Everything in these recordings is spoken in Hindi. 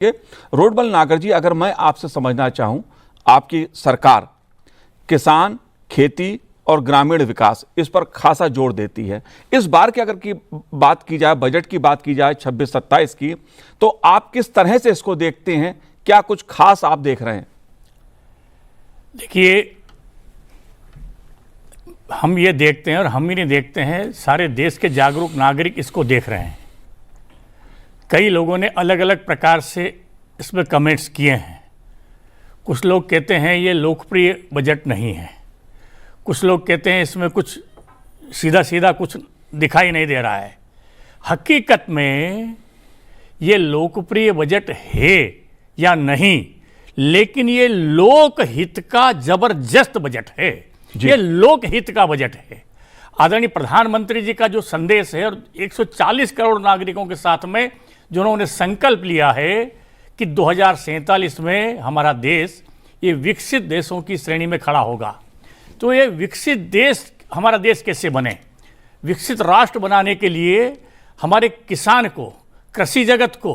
रोडमल नागर जी, अगर मैं आपसे समझना चाहूं, आपकी सरकार किसान, खेती और ग्रामीण विकास इस पर खासा जोर देती है। इस बार की अगर बात की जाए, बजट की बात की जाए 26-27 की, तो आप किस तरह से इसको देखते हैं? क्या कुछ खास आप देख रहे हैं? देखिए, हम ये देखते हैं और हम ही नहीं देखते हैं, सारे देश के जागरूक नागरिक इसको देख रहे हैं। कई लोगों ने अलग अलग प्रकार से इसमें कमेंट्स किए हैं। कुछ लोग कहते हैं ये लोकप्रिय बजट नहीं है, कुछ लोग कहते हैं इसमें कुछ सीधा सीधा कुछ दिखाई नहीं दे रहा है। हकीकत में ये लोकप्रिय बजट है या नहीं, लेकिन ये लोकहित का जबरदस्त बजट है। ये लोकहित का बजट है। आदरणीय प्रधानमंत्री जी का जो संदेश है और 140 करोड़ नागरिकों के साथ में जिन्होंने संकल्प लिया है कि 2047 में हमारा देश ये विकसित देशों की श्रेणी में खड़ा होगा, तो ये विकसित देश, हमारा देश कैसे बने? विकसित राष्ट्र बनाने के लिए हमारे किसान को, कृषि जगत को,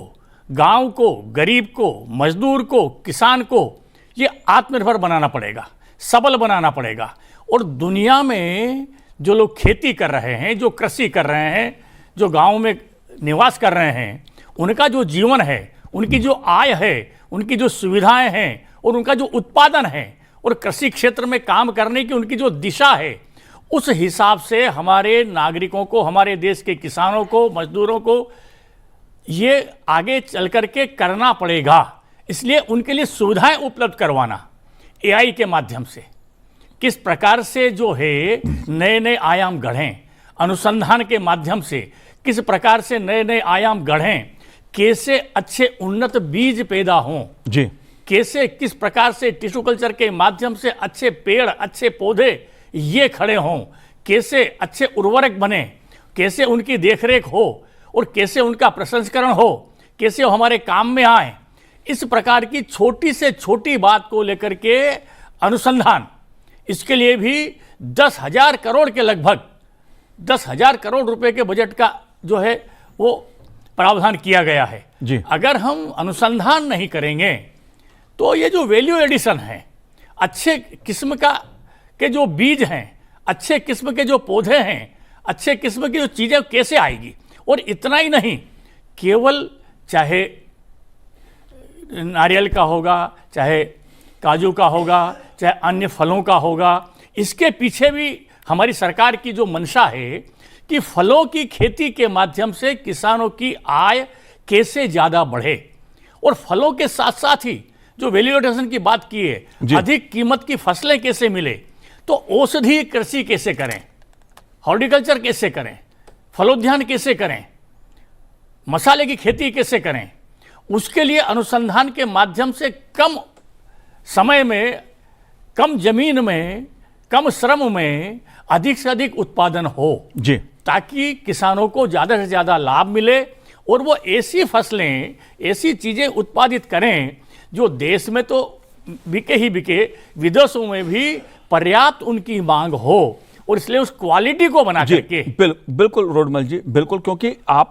गांव को, गरीब को, मजदूर को, किसान को ये आत्मनिर्भर बनाना पड़ेगा, सबल बनाना पड़ेगा। और दुनिया में जो लोग खेती कर रहे हैं, जो कृषि कर रहे हैं, जो गांव में निवास कर रहे हैं, उनका जो जीवन है, उनकी जो आय है, उनकी जो सुविधाएं हैं और उनका जो उत्पादन है और कृषि क्षेत्र में काम करने की उनकी जो दिशा है, उस हिसाब से हमारे नागरिकों को, हमारे देश के किसानों को, मजदूरों को ये आगे चल कर के करना पड़ेगा। इसलिए उनके लिए सुविधाएं उपलब्ध करवाना एआई के माध्यम से, किस प्रकार से जो है नए नए आयाम गढ़ें, अनुसंधान के माध्यम से किस प्रकार से नए नए आयाम गढ़ें, कैसे अच्छे उन्नत बीज पैदा हों जी, कैसे किस प्रकार से टिश्यू कल्चर के माध्यम से अच्छे पेड़, अच्छे पौधे ये खड़े हों, कैसे अच्छे उर्वरक बने, कैसे उनकी देखरेख हो और कैसे उनका प्रसंस्करण हो, कैसे वो हमारे काम में आए। इस प्रकार की छोटी से छोटी बात को लेकर के अनुसंधान, इसके लिए भी 10,000 करोड़ के लगभग 10,000 करोड़ रुपए के बजट का जो है वो प्रावधान किया गया है जी। अगर हम अनुसंधान नहीं करेंगे तो ये जो वैल्यू एडिशन है, अच्छे किस्म के जो बीज हैं, अच्छे किस्म के जो पौधे हैं, अच्छे किस्म की जो चीज़ें कैसे आएगी? और इतना ही नहीं, केवल चाहे नारियल का होगा, चाहे काजू का होगा, चाहे अन्य फलों का होगा, इसके पीछे भी हमारी सरकार की जो मंशा है कि फलों की खेती के माध्यम से किसानों की आय कैसे ज़्यादा बढ़े। और फलों के साथ साथ ही जो वैल्यू एडिशन की बात की है, अधिक कीमत की फसलें कैसे मिले, तो औषधि कृषि कैसे करें, हॉर्टिकल्चर कैसे करें, फलोद्यान कैसे करें, मसाले की खेती कैसे करें, उसके लिए अनुसंधान के माध्यम से कम समय में, कम जमीन में, कम श्रम में अधिक से अधिक उत्पादन हो जी, ताकि किसानों को ज़्यादा से ज़्यादा लाभ मिले और वो ऐसी फसलें, ऐसी चीज़ें उत्पादित करें जो देश में तो बिके ही बिके, विदेशों में भी पर्याप्त उनकी मांग हो। और इसलिए उस क्वालिटी को बना करके बिल्कुल रोडमल जी, बिल्कुल, क्योंकि आप